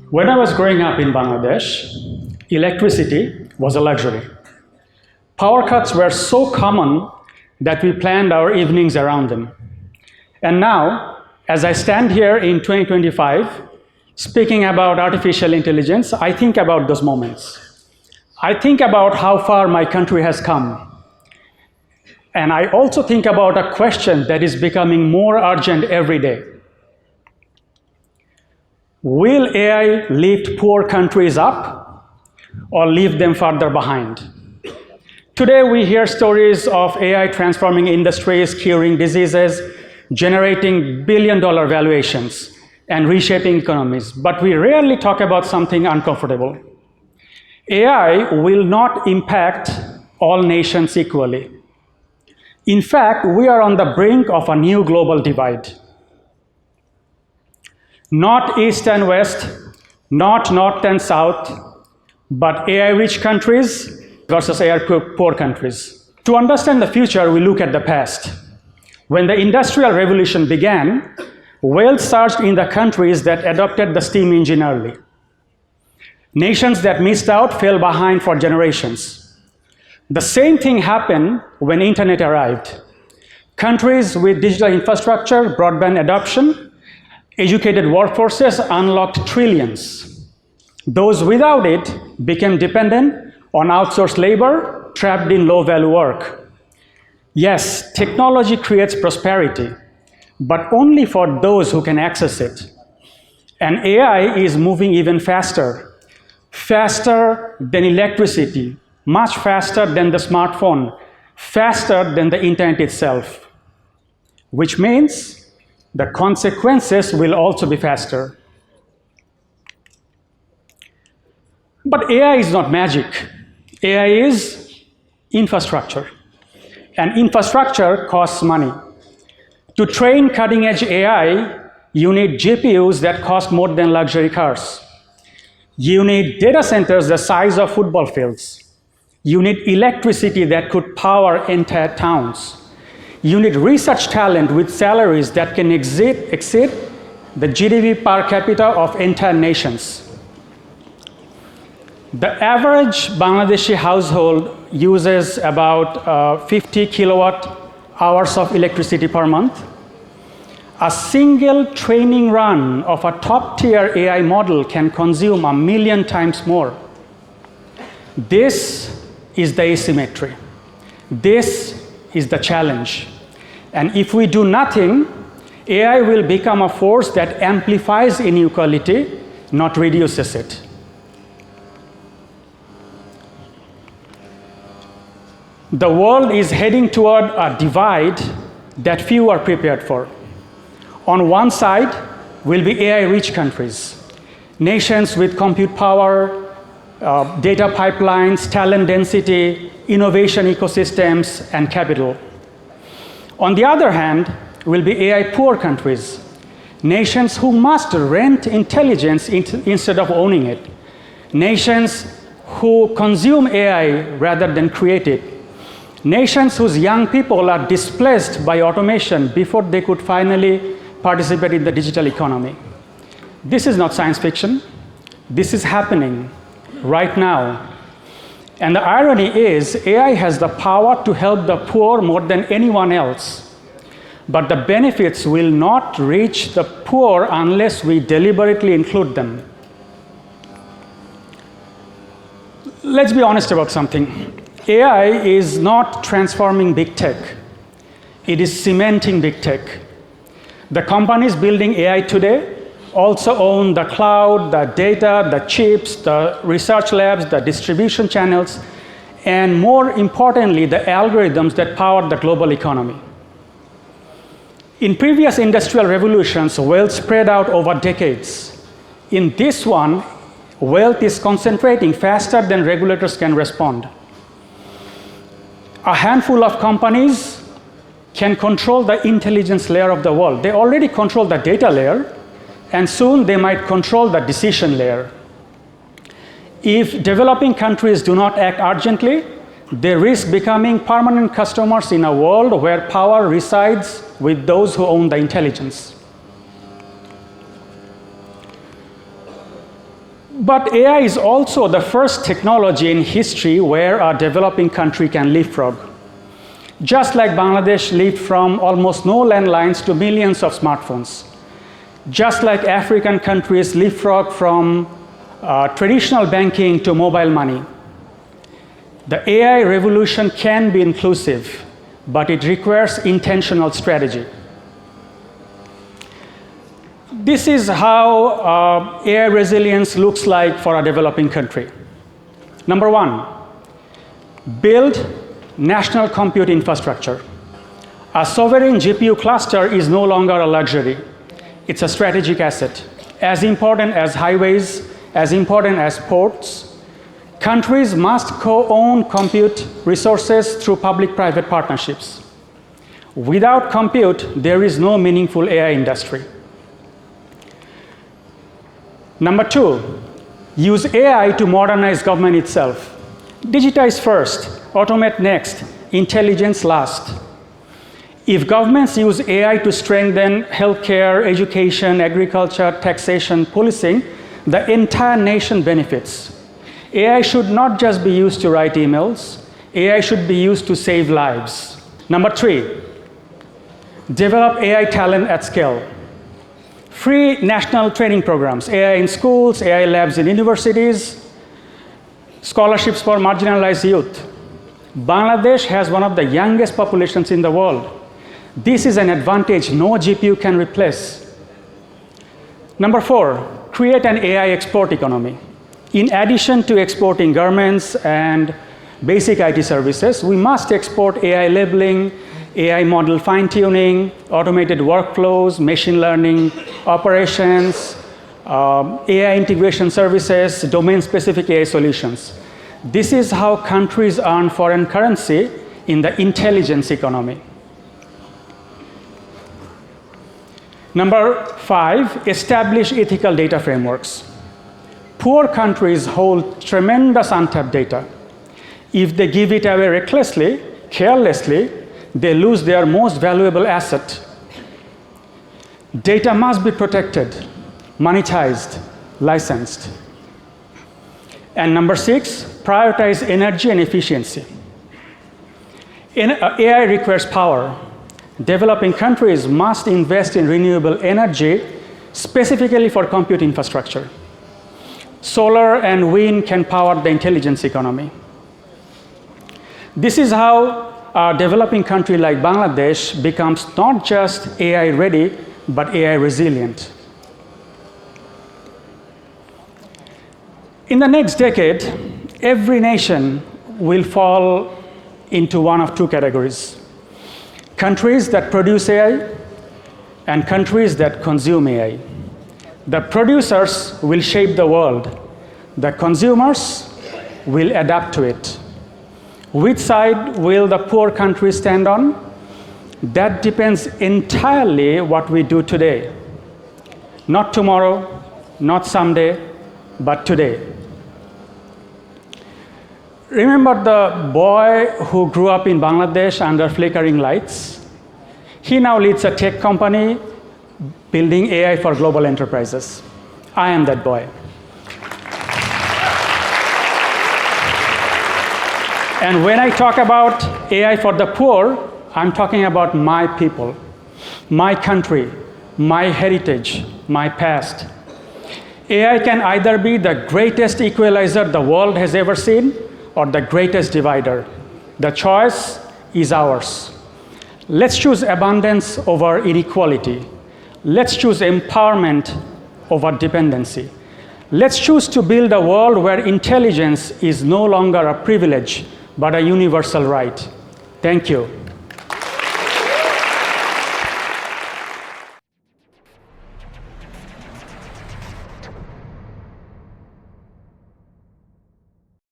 When I was growing up in Bangladesh, electricity was a luxury. Power cuts were so common that we planned our evenings around them. And now, as I stand here in 2025, speaking about artificial intelligence, I think about those moments. I think about how far my country has come. And I also think about a question that is becoming more urgent every day. Will AI lift poor countries up or leave them further behind? Today we hear stories of AI transforming industries, curing diseases, generating billion-dollar valuations, and reshaping economies. But we rarely talk about something uncomfortable. AI will not impact all nations equally. In fact, we are on the brink of a new global divide. Not East and West, not North and South, but AI-rich countries versus AI-poor countries. To understand the future, we look at the past. When the Industrial Revolution began, wealth surged in the countries that adopted the steam engine early. Nations that missed out fell behind for generations. The same thing happened when internet arrived. Countries with digital infrastructure, broadband adoption, educated workforces unlocked trillions. Those without it became dependent on outsourced labor, trapped in low-value work. Yes, technology creates prosperity, but only for those who can access it. And AI is moving even faster, faster than electricity, much faster than the smartphone, faster than the internet itself, which means the consequences will also be faster. But AI is not magic. AI is infrastructure. And infrastructure costs money. To train cutting-edge AI, you need GPUs that cost more than luxury cars. You need data centers the size of football fields. You need electricity that could power entire towns. You need research talent with salaries that can exceed the GDP per capita of entire nations. The average Bangladeshi household uses about 50 kilowatt hours of electricity per month. A single training run of a top-tier AI model can consume 1 million times more. This is the asymmetry. This is the challenge. And if we do nothing, AI will become a force that amplifies inequality, not reduces it. The world is heading toward a divide that few are prepared for. On one side will be AI-rich countries, nations with compute power, data pipelines, talent density, innovation ecosystems, and capital. On the other hand, will be AI-poor countries, nations who must rent intelligence instead of owning it, nations who consume AI rather than create it, nations whose young people are displaced by automation before they could finally participate in the digital economy. This is not science fiction. This is happening right now. And the irony is, AI has the power to help the poor more than anyone else. But the benefits will not reach the poor unless we deliberately include them. Let's be honest about something. AI is not transforming big tech. It is cementing big tech. The companies building AI today also own the cloud, the data, the chips, the research labs, the distribution channels, and more importantly, the algorithms that power the global economy. In previous industrial revolutions, wealth spread out over decades. In this one, wealth is concentrating faster than regulators can respond. A handful of companies can control the intelligence layer of the world. They already control the data layer, and soon they might control the decision layer. If developing countries do not act urgently, they risk becoming permanent customers in a world where power resides with those who own the intelligence. But AI is also the first technology in history where a developing country can leapfrog. Just like Bangladesh leaped from almost no landlines to millions of smartphones. Just like African countries leapfrog from traditional banking to mobile money. The AI revolution can be inclusive, but it requires intentional strategy. This is how AI resilience looks like for a developing country. Number one, build national compute infrastructure. A sovereign GPU cluster is no longer a luxury. It's a strategic asset, as important as highways, as important as ports. Countries must co-own compute resources through public-private partnerships. Without compute, there is no meaningful AI industry. Number two, use AI to modernize government itself. Digitize first, automate next, intelligence last. If governments use AI to strengthen healthcare, education, agriculture, taxation, policing, the entire nation benefits. AI should not just be used to write emails. AI should be used to save lives. Number three, develop AI talent at scale. Free national training programs, AI in schools, AI labs in universities, scholarships for marginalized youth. Bangladesh has one of the youngest populations in the world. This is an advantage no GPU can replace. Number four, create an AI export economy. In addition to exporting garments and basic IT services, we must export AI labeling, AI model fine-tuning, automated workflows, machine learning operations, AI integration services, domain-specific AI solutions. This is how countries earn foreign currency in the intelligence economy. Number five, establish ethical data frameworks. Poor countries hold tremendous untapped data. If they give it away recklessly, carelessly, they lose their most valuable asset. Data must be protected, monetized, licensed. And number six, prioritize energy and efficiency. AI requires power. Developing countries must invest in renewable energy, specifically for compute infrastructure. Solar and wind can power the intelligence economy. This is how a developing country like Bangladesh becomes not just AI ready, but AI resilient. In the next decade, every nation will fall into one of two categories. Countries that produce AI and countries that consume AI. The producers will shape the world. The consumers will adapt to it. Which side will the poor countries stand on? That depends entirely what we do today. Not tomorrow, not someday, but today. Remember the boy who grew up in Bangladesh under flickering lights? He now leads a tech company building AI for global enterprises. I am that boy. And when I talk about AI for the poor, I'm talking about my people, my country, my heritage, my past. AI can either be the greatest equalizer the world has ever seen or the greatest divider. The choice is ours. Let's choose abundance over inequality. Let's choose empowerment over dependency. Let's choose to build a world where intelligence is no longer a privilege, but a universal right. Thank you.